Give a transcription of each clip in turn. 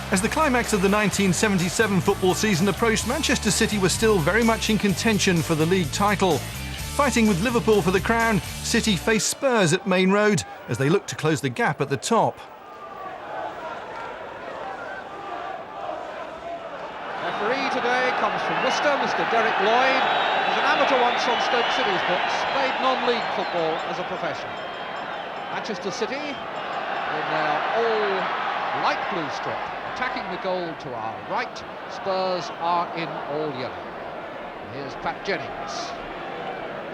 As the climax of the 1977 football season approached, Manchester City were still very much in contention for the league title. Fighting with Liverpool for the crown, City faced Spurs at Main Road as they looked to close the gap at the top. Referee today comes from Worcester, Mr. Derek Lloyd. He's an amateur once on Stoke City's books, played non-league football as a profession. Manchester City in their all light blue strip, attacking the goal to our right. Spurs are in all yellow. Here's Pat Jennings,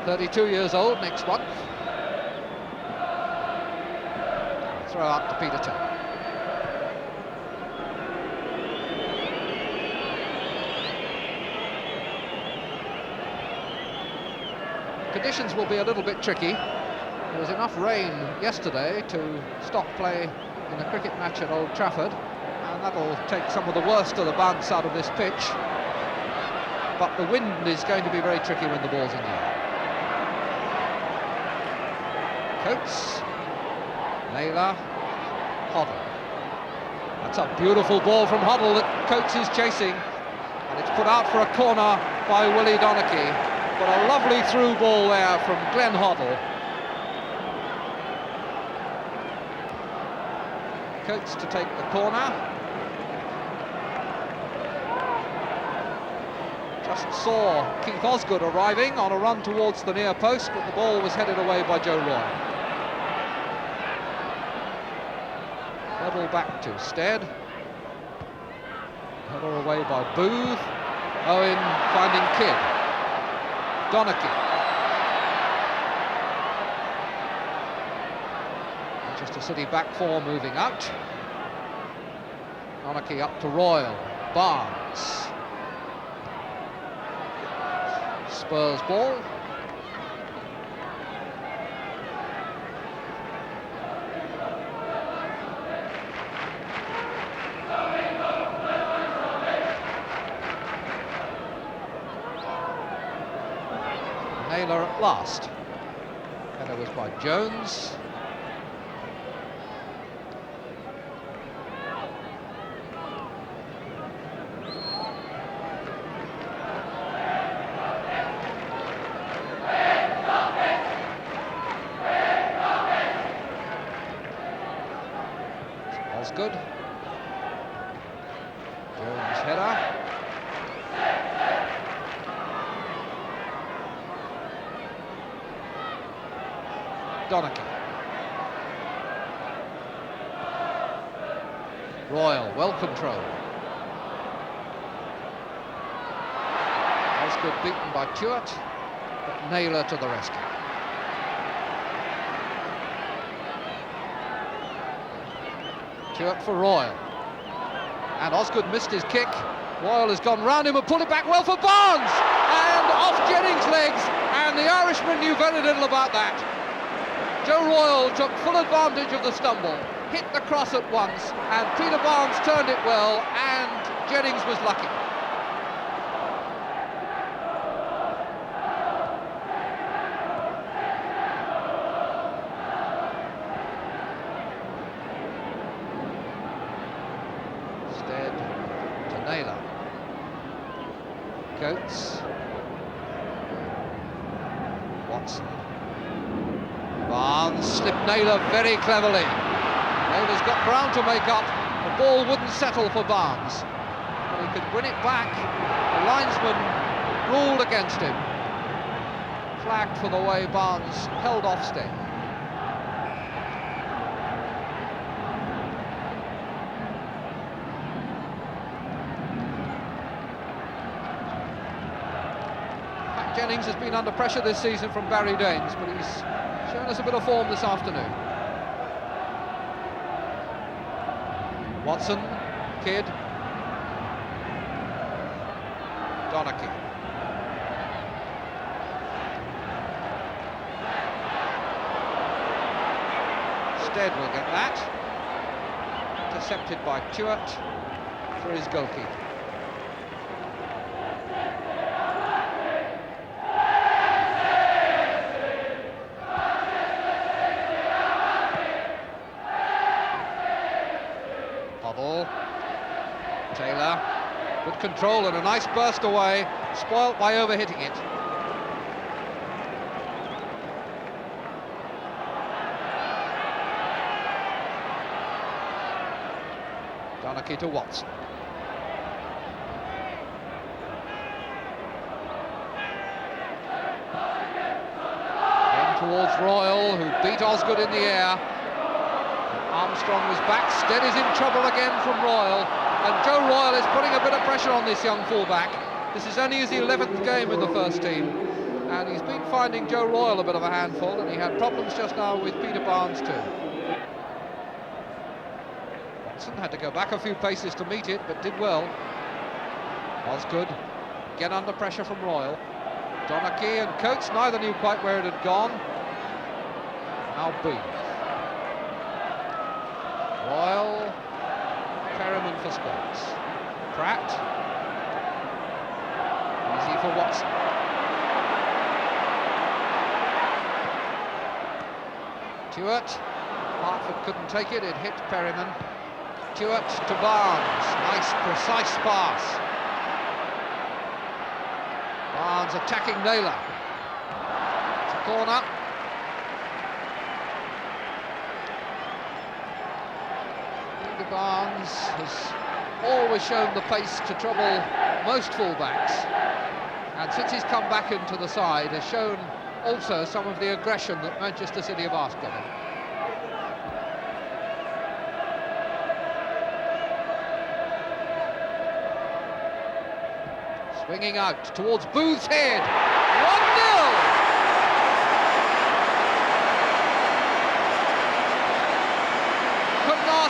32 years old next month. Throw out to Peter Turner. Conditions will be a little bit tricky. There was enough rain yesterday to stop play in a cricket match at Old Trafford, and that'll take some of the worst of the bounce out of this pitch. But the wind is going to be very tricky when the ball's in the air. Coates, Naylor, Hoddle. That's a beautiful ball from Hoddle that Coates is chasing, and it's put out for a corner by Willie Donachie. But a lovely through ball there from Glenn Hoddle. Coates to take the corner. Just saw Keith Osgood arriving on a run towards the near post, but the ball was headed away by Joe Roy. Level back to Stead. Header away by Booth. Owen finding Kidd. Donachie. Manchester City back four moving out. Donachie up to Royal. Barnes. Spurs ball. Naylor at last. Header was by Jones. Osgood. Jones header. Donachie. Royal, well controlled. Osgood beaten by Tuart, but Naylor to the rescue. Tuart for Royal. And Osgood missed his kick. Royal has gone round him and pulled it back well for Barnes! And off Jennings' legs, and the Irishman knew very little about that. Joe Royal took full advantage of the stumble, hit the cross at once, and Peter Barnes turned it well, and Jennings was lucky. Stead to Naylor. Coates. Watson. Barnes slipped Naylor very cleverly. Naylor's got ground to make up. The ball wouldn't settle for Barnes, but he could win it back. The linesman ruled against him. Flagged for the way Barnes held off Stead. Pat Jennings has been under pressure this season from Barry Daines, but he's shown us a bit of form this afternoon. Watson, Kidd, Donachie. Stead will get that. Intercepted by Tuart for his goalkeeper. Taylor, good control and a nice burst away, spoilt by overhitting it. Donachie to Watson. In towards Royal, who beat Osgood in the air. Armstrong was back, Steady's in trouble again from Royal, and Joe Royal is putting a bit of pressure on this young fullback. This is only his 11th game in the first team, and he's been finding Joe Royal a bit of a handful, and he had problems just now with Peter Barnes too. Watson had to go back a few paces to meet it, but did well. Osgood, again under pressure from Royal. Donachie and Coates, neither knew quite where it had gone. Now Booth. Royal, Perriman for Spurs. Pratt. Easy for Watson. Stewart. Hartford couldn't take it, it hit Perriman. Stewart to Barnes. Nice, precise pass. Barnes attacking Naylor. It's a corner. Barnes has always shown the pace to trouble most fullbacks, and since he's come back into the side has shown also some of the aggression that Manchester City have asked of him. Swinging out towards Booth's head. 1-0!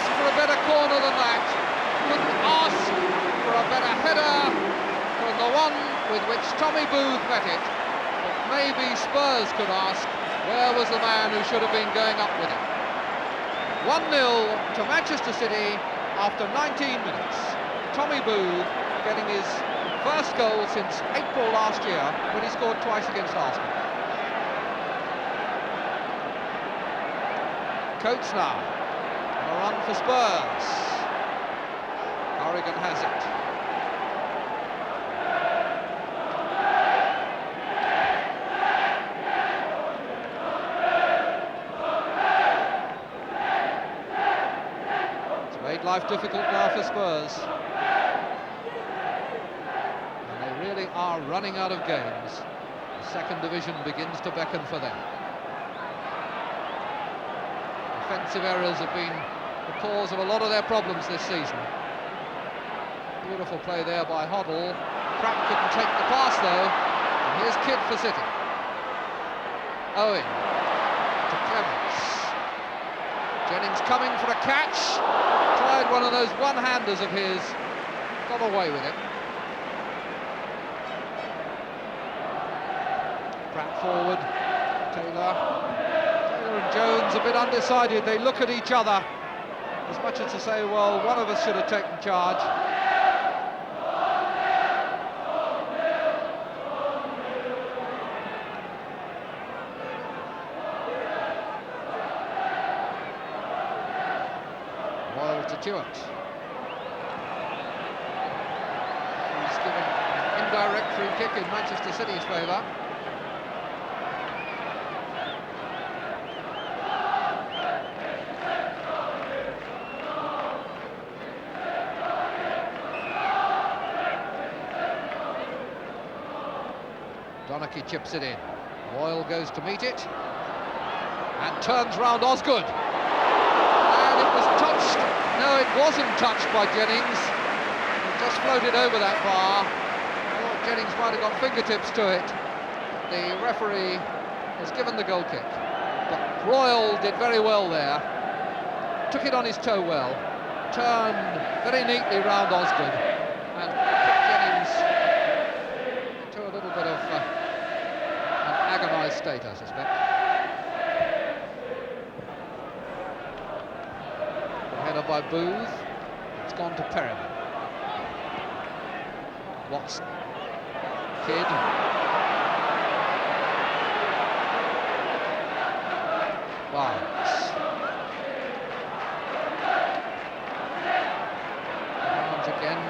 For a better corner than that, couldn't ask for a better header than the one with which Tommy Booth met it, but maybe Spurs could ask, where was the man who should have been going up with it? 1-0 to Manchester City after 19 minutes. Tommy Booth getting his first goal since April last year, when he scored twice against Arsenal. Coates now. A run for Spurs. Corrigan has it. It's made life difficult now for Spurs. And they really are running out of games. The second division begins to beckon for them. Defensive errors have been the cause of a lot of their problems this season. Beautiful play there by Hoddle. Pratt couldn't take the pass though. And here's Kidd for City. Owen to Clements. Jennings coming for a catch. Tried one of those one-handers of his. Got away with it. Pratt forward. Taylor. And Jones a bit undecided. They look at each other as much as to say, well, one of us should have taken charge. Royal to Stewart. He's given an indirect free kick in Manchester City's favour. Donachie chips it in. Royal goes to meet it and turns round Osgood. And it was touched. No, it wasn't touched by Jennings. It just floated over that bar. I thought Jennings might have got fingertips to it. The referee has given the goal kick. But Royal did very well there. Took it on his toe well. Turned very neatly round Osgood. And put Jennings into a little bit of agonised state, I suspect. Header by Booth. It's gone to Perriman. Watson. Kidd. Barnes. Barnes again.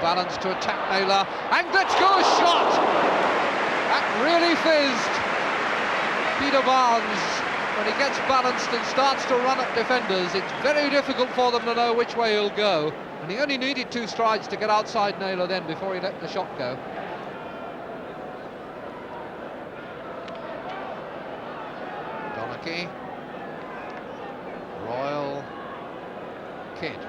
balance to attack Naylor, and let's go, a shot! That really fizzed. Peter Barnes, when he gets balanced and starts to run at defenders, it's very difficult for them to know which way he'll go, and he only needed 2 strides to get outside Naylor then before he let the shot go. Donachie, Royal, Kidd.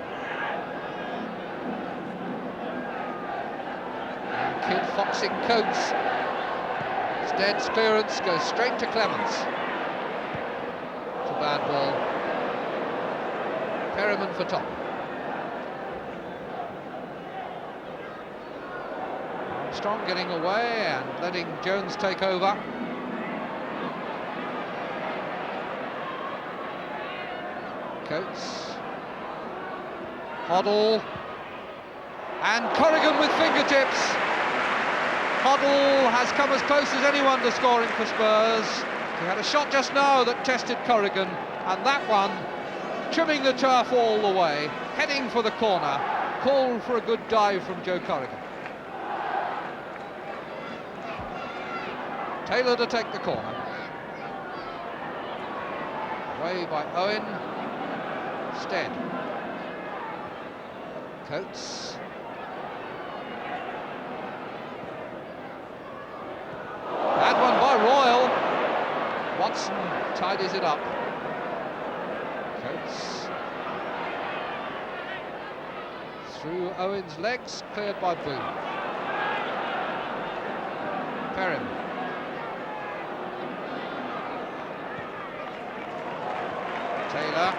And Kidd foxing Coates. Stead's clearance goes straight to Clements. It's a bad ball. Perryman for top. Armstrong getting away and letting Jones take over. Coates, Hoddle, and Corrigan with fingertips. Hoddle has come as close as anyone to scoring for Spurs. He had a shot just now that tested Corrigan, and that one trimming the turf all the way, heading for the corner. Called for a good dive from Joe Corrigan. Taylor to take the corner. Away by Owen. Stead. Coates. Bad one by Royal. Watson tidies it up. Coates. Through Owen's legs, cleared by Boone. Perrin. Taylor.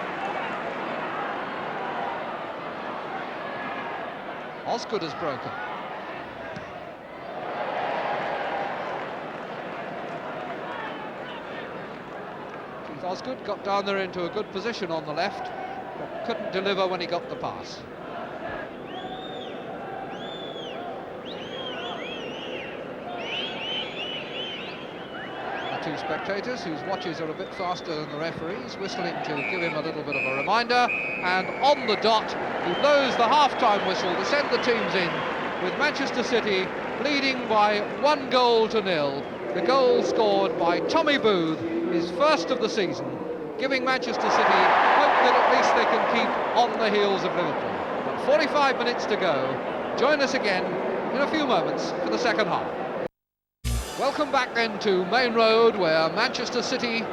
Osgood has broken. Keith Osgood got down there into a good position on the left, but couldn't deliver when he got the pass. The 2 spectators, whose watches are a bit faster than the referees, whistling to give him a little bit of a reminder, and on the dot he blows the half-time whistle to send the teams in, with Manchester City leading by 1-0. The goal scored by Tommy Booth, his first of the season, giving Manchester City hope that at least they can keep on the heels of Liverpool. But 45 minutes to go. Join us again in a few moments for the second half. Welcome back then to Main Road, where Manchester City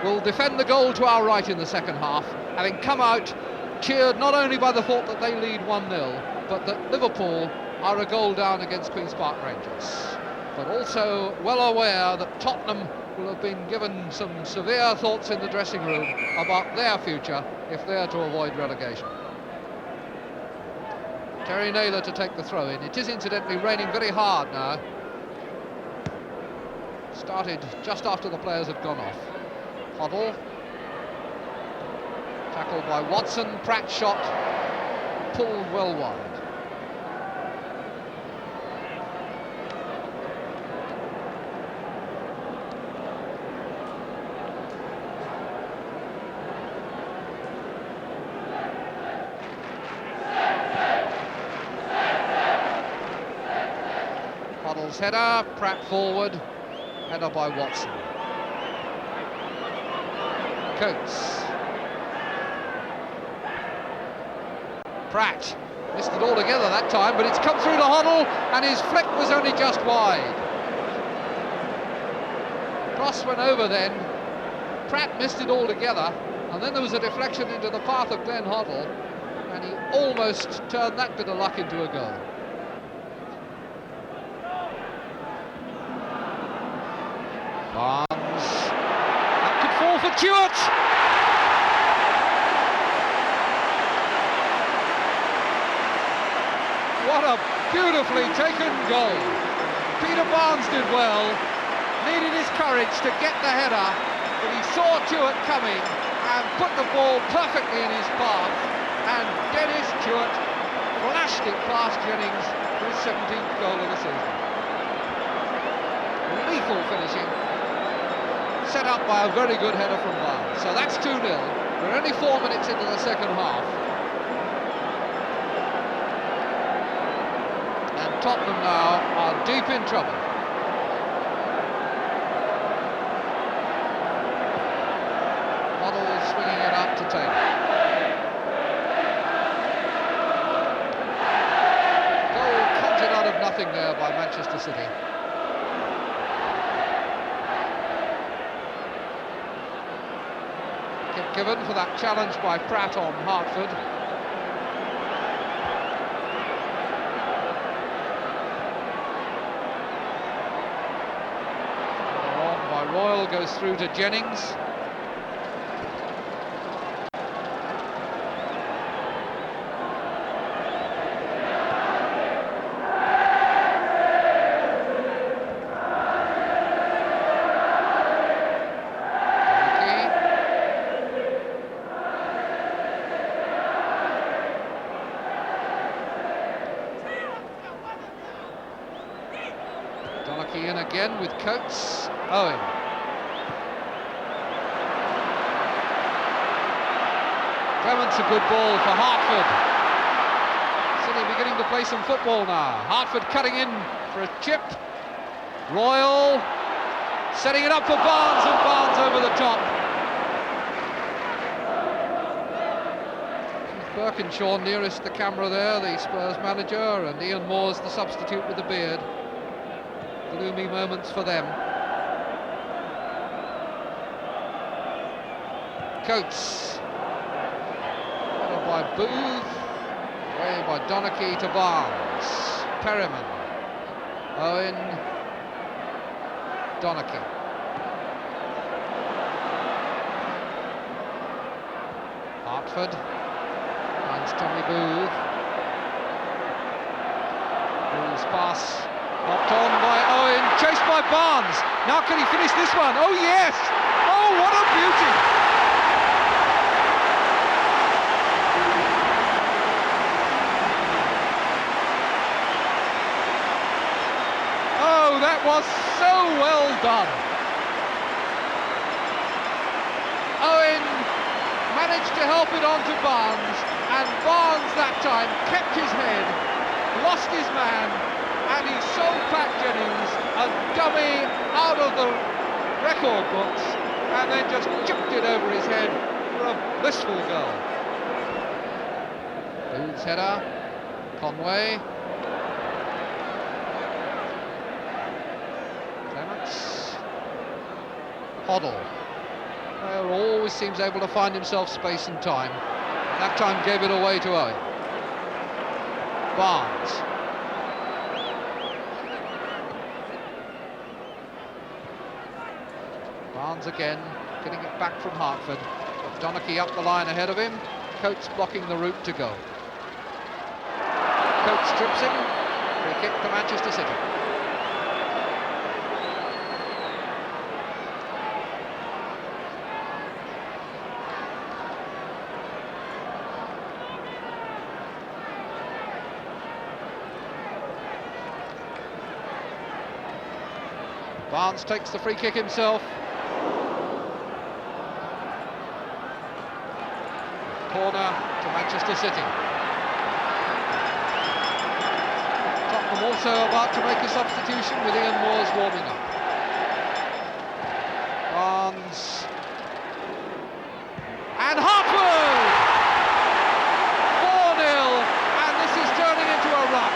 will defend the goal to our right in the second half, having come out cheered not only by the thought that they lead 1-0, but that Liverpool are a goal down against Queen's Park Rangers. But also well aware that Tottenham will have been given some severe thoughts in the dressing room about their future if they are to avoid relegation. Terry Naylor to take the throw in. It is incidentally raining very hard now. Started just after the players have gone off. Hoddle. Tackled by Watson. Pratt shot. Pulled well wide. Hoddle's header. Pratt forward. Header by Watson. Coates. Pratt missed it altogether that time, but it's come through to Hoddle, and his flick was only just wide. Cross went over then. Pratt missed it altogether, and then there was a deflection into the path of Glenn Hoddle, and he almost turned that bit of luck into a goal. Barnes. That could fall for Stewart. What a beautifully taken goal. Peter Barnes did well, needed his courage to get the header, but he saw Stewart coming and put the ball perfectly in his path, and Dennis Stewart flashed it past Jennings for his 17th goal of the season. Lethal finishing, set up by a very good header from Barnes. So that's 2-0. We're only 4 minutes into the second half. Tottenham now are deep in trouble. Waddle swinging it out to Taylor. Goal conjured out of nothing there by Manchester City. Kick given for that challenge by Pratt on Hartford. Royal goes through to Jennings. Donachie in again with Coates. Owen. Clement's a good ball for Hartford. City beginning to play some football now. Hartford cutting in for a chip. Royal setting it up for Barnes, and Barnes over the top. Birkinshaw nearest the camera there, the Spurs manager, and Ian Moore's the substitute with the beard. Gloomy moments for them. Coates. By Booth, away by Donachie to Barnes, Perryman, Owen, Donachie. Hartford finds Tommy Booth. Booth's pass knocked on by Owen, chased by Barnes. Now can he finish this one? Oh yes! Oh, what a beauty! That was so well done. Owen managed to help it on to Barnes, and Barnes that time kept his head, lost his man, and he sold Pat Jennings a dummy out of the record books, and then just chipped it over his head for a blissful goal. Booth's header, Conway. Hoddle. Always seems able to find himself space and time. That time gave it away to Owen. Barnes. Barnes again, getting it back from Hartford. Donachie up the line ahead of him. Coates blocking the route to go. Coates trips him. Free kick to Manchester City. Barnes takes the free kick himself. Corner to Manchester City. Tottenham also about to make a substitution with Ian Moore's warming up. Barnes. And Hartford! 4-0, and this is turning into a run.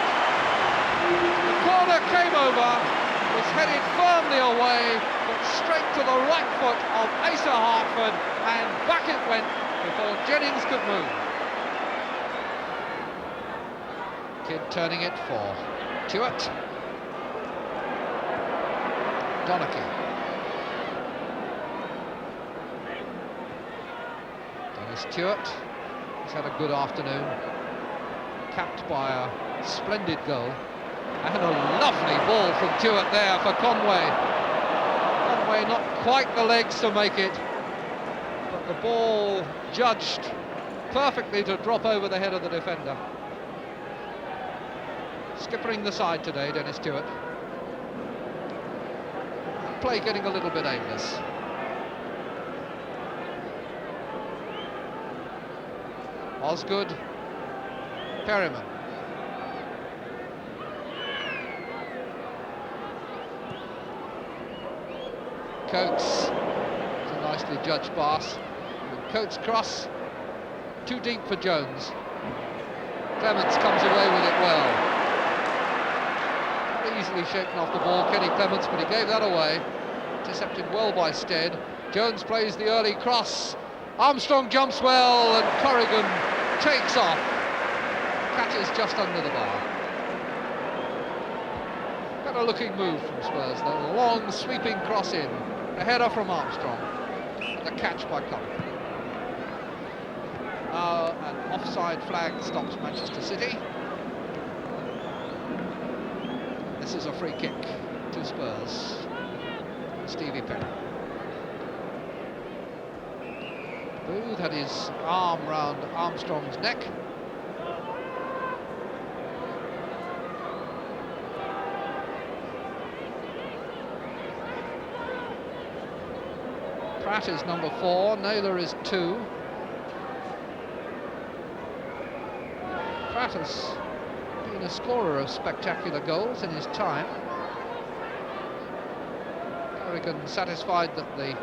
The corner came over. Was headed firmly away, but straight to the right foot of Asa Hartford, and back it went before Jennings could move. Kidd turning it for Tuart. Donachie. Dennis Tuart. He's had a good afternoon, capped by a splendid goal. And a lovely ball from Tuart there for Conway. Conway not quite the legs to make it, but the ball judged perfectly to drop over the head of the defender. Skippering the side today, Dennis Tuart. Play getting a little bit aimless. Osgood, Perryman. Coates. It's a nicely judged pass. And Coates cross, too deep for Jones. Clements comes away with it well. Very easily shaken off the ball, Kenny Clements, but he gave that away. Intercepted well by Stead. Jones plays the early cross. Armstrong jumps well, and Corrigan takes off. Catches just under the bar. Better looking move from Spurs though. A long sweeping cross in. A header from Armstrong. And a catch by Corrigan. Now an offside flag stops Manchester City. This is a free kick to Spurs. Stevie Perry. Booth had his arm round Armstrong's neck. Pratt is number 4, Naylor is 2. Pratt has been a scorer of spectacular goals in his time. Corrigan satisfied that the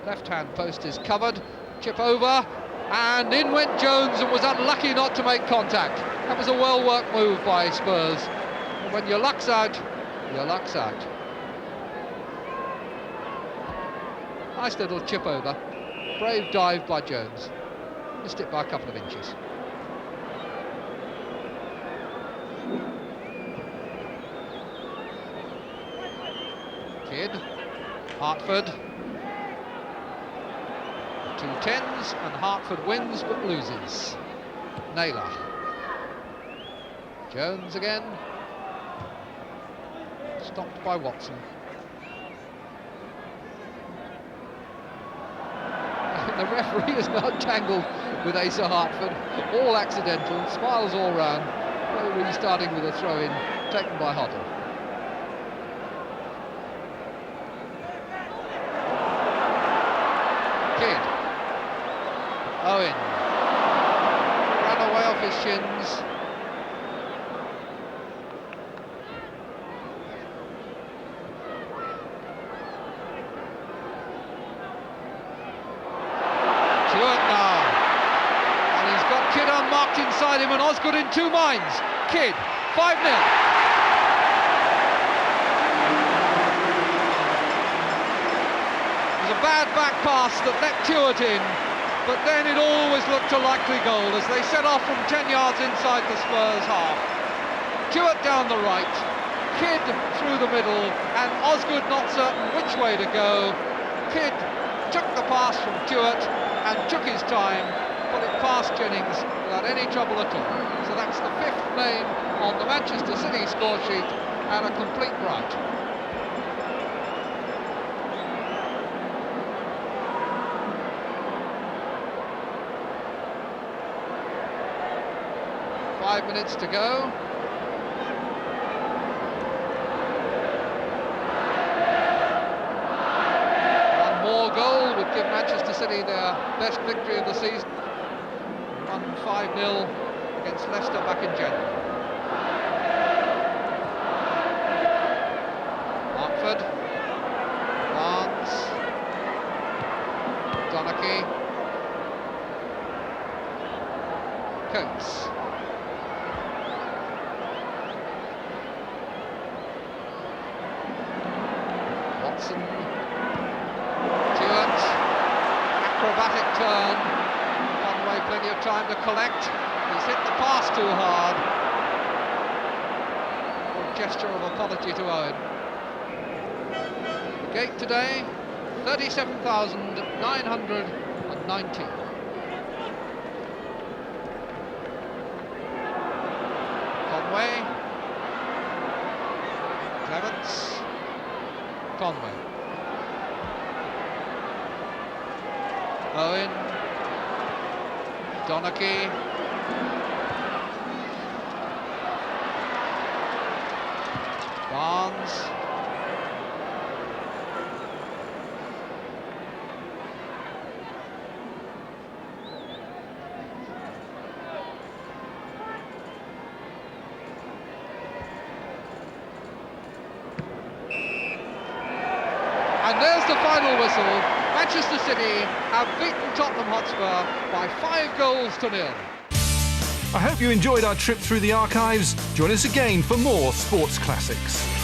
left-hand post is covered. Chip over, and in went Jones and was unlucky not to make contact. That was a well-worked move by Spurs. And when your luck's out, your luck's out. Nice little chip over. Brave dive by Jones. Missed it by a couple of inches. Kidd, Hartford. 2 10s, and Hartford wins but loses. Naylor. Jones again. Stopped by Watson. The referee is now tangled with Asa Hartford. All accidental, smiles all round. Probably starting with a throw-in taken by Hoddle. Kidd. Owen. Ran away off his shins. Inside him, and Osgood in 2 minds. Kidd, 5-0. It was a bad back pass that let Tuart in, but then it always looked a likely goal as they set off from 10 yards inside the Spurs half. Tuart down the right, Kidd through the middle, and Osgood not certain which way to go. Kidd took the pass from Tuart and took his time, put it past Jennings without any trouble at all. So that's the 5th name on the Manchester City score sheet and a complete rout. Five minutes to go. One more goal would give Manchester City their best victory of the season. Won 5-0 against Leicester back in January. Hartford, Barnes, Donachie, Coates. Watson, Tuart, acrobatic turn. Plenty of time to collect. He's hit the pass too hard. A gesture of apology to Owen. The gate today, 37,919. Conway. Clements. Conway. Owen. Donachie. Barnes. And there's the final whistle. Manchester City have beaten Tottenham Hotspur by 5-0. I hope you enjoyed our trip through the archives. Join us again for more sports classics.